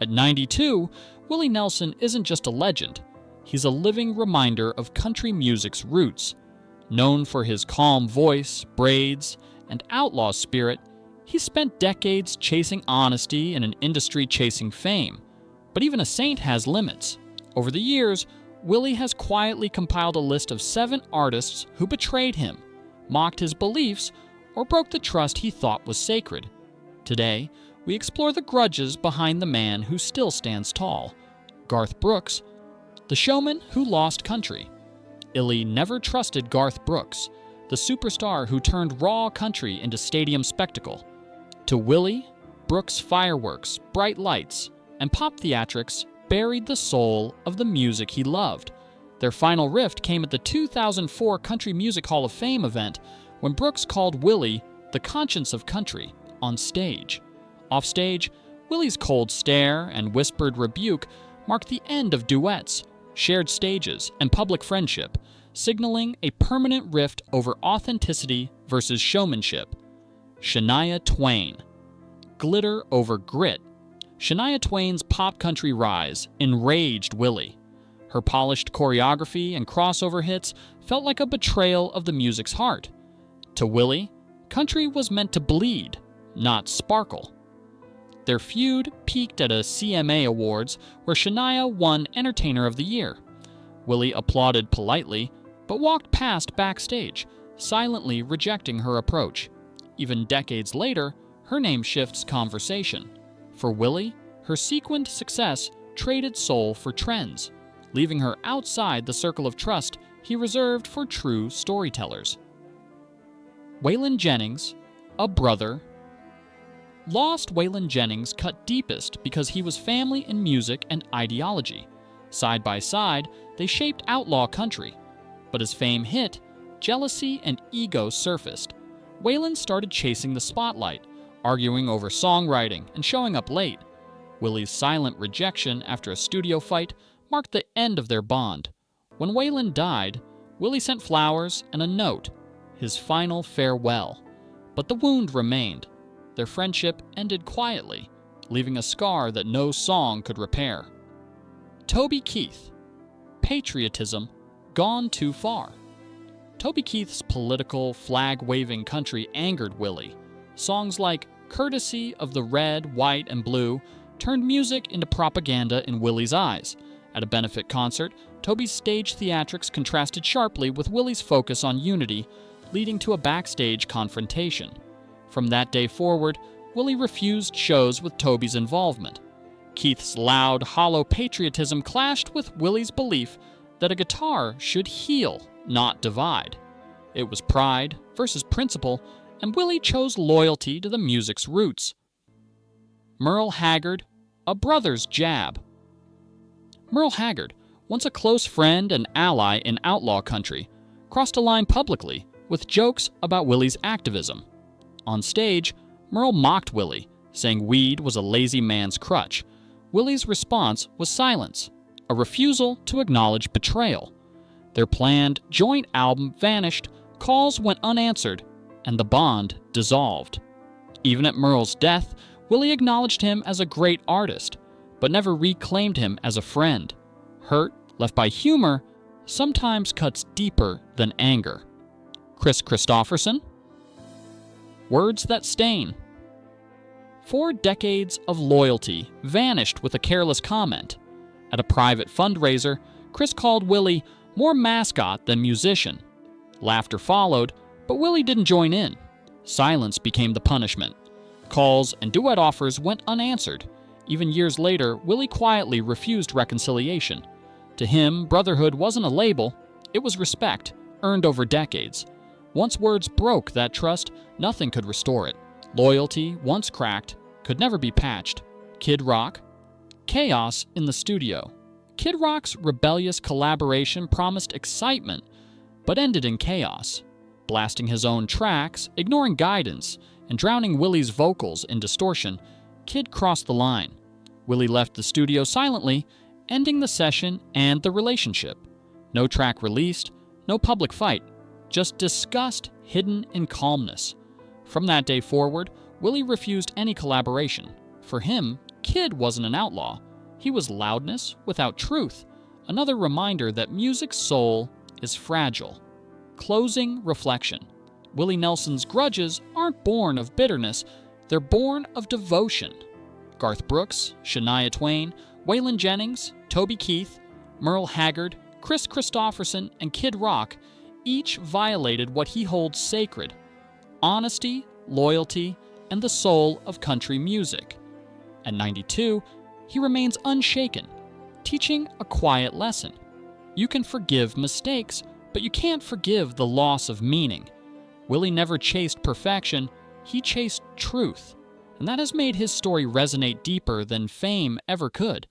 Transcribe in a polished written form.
At 92, Willie Nelson isn't just a legend. He's a living reminder of country music's roots. Known for his calm voice, braids, and outlaw spirit, he spent decades chasing honesty in an industry chasing fame. But even a saint has limits. Over the years, Willie has quietly compiled a list of 7 artists who betrayed him, mocked his beliefs, or broke the trust he thought was sacred. Today, we explore the grudges behind the man who still stands tall, Garth Brooks, the showman who lost country. Illy never trusted Garth Brooks, the superstar who turned raw country into stadium spectacle. To Willie, Brooks' fireworks, bright lights, and pop theatrics buried the soul of the music he loved. Their final rift came at the 2004 Country Music Hall of Fame event when Brooks called Willie the conscience of country on stage. Offstage, Willie's cold stare and whispered rebuke marked the end of duets, shared stages, and public friendship, signaling a permanent rift over authenticity versus showmanship. Shania Twain. Glitter over grit. Shania Twain's pop country rise enraged Willie. Her polished choreography and crossover hits felt like a betrayal of the music's heart. To Willie, country was meant to bleed, not sparkle. Their feud peaked at a CMA Awards where Shania won Entertainer of the Year. Willie applauded politely, but walked past backstage, silently rejecting her approach. Even decades later, her name shifts conversation. For Willie, her sequined success traded soul for trends, leaving her outside the circle of trust he reserved for true storytellers. Waylon Jennings, a brother. Lost Waylon Jennings cut deepest because he was family in music and ideology. Side by side, they shaped outlaw country. But as fame hit, jealousy and ego surfaced. Waylon started chasing the spotlight, arguing over songwriting and showing up late. Willie's silent rejection after a studio fight marked the end of their bond. When Waylon died, Willie sent flowers and a note, his final farewell. But the wound remained. Their friendship ended quietly, leaving a scar that no song could repair. Toby Keith. Patriotism gone too far. Toby Keith's political, flag-waving country angered Willie. Songs like Courtesy of the Red, White, and Blue turned music into propaganda in Willie's eyes. At a benefit concert, Toby's stage theatrics contrasted sharply with Willie's focus on unity, leading to a backstage confrontation. From that day forward, Willie refused shows with Toby's involvement. Keith's loud, hollow patriotism clashed with Willie's belief that a guitar should heal, not divide. It was pride versus principle, and Willie chose loyalty to the music's roots. Merle Haggard, a brother's jab. Merle Haggard, once a close friend and ally in outlaw country, crossed a line publicly with jokes about Willie's activism. On stage, Merle mocked Willie, saying weed was a lazy man's crutch. Willie's response was silence, a refusal to acknowledge betrayal. Their planned joint album vanished, calls went unanswered, and the bond dissolved. Even at Merle's death, Willie acknowledged him as a great artist, but never reclaimed him as a friend. Hurt, left by humor, sometimes cuts deeper than anger. Chris Christopherson. Words that stain. 4 decades of loyalty vanished with a careless comment. At a private fundraiser, Chris called Willie more mascot than musician. Laughter followed, but Willie didn't join in. Silence became the punishment. Calls and duet offers went unanswered. Even years later, Willie quietly refused reconciliation. To him, brotherhood wasn't a label, it was respect, earned over decades. Once words broke that trust, nothing could restore it. Loyalty, once cracked, could never be patched. Kid Rock. Chaos in the studio. Kid Rock's rebellious collaboration promised excitement, but ended in chaos. Blasting his own tracks, ignoring guidance, and drowning Willie's vocals in distortion, Kid crossed the line. Willie left the studio silently, ending the session and the relationship. No track released, no public fight, just disgust hidden in calmness. From that day forward, Willie refused any collaboration. For him, Kid wasn't an outlaw. He was loudness without truth, another reminder that music's soul is fragile. Closing reflection. Willie Nelson's grudges aren't born of bitterness, they're born of devotion. Garth Brooks, Shania Twain, Waylon Jennings, Toby Keith, Merle Haggard, Chris Christopherson, and Kid Rock each violated what he holds sacred: honesty, loyalty, and the soul of country music. At 92, he remains unshaken, teaching a quiet lesson. You can forgive mistakes, but you can't forgive the loss of meaning. Willie never chased perfection, he chased truth, and that has made his story resonate deeper than fame ever could.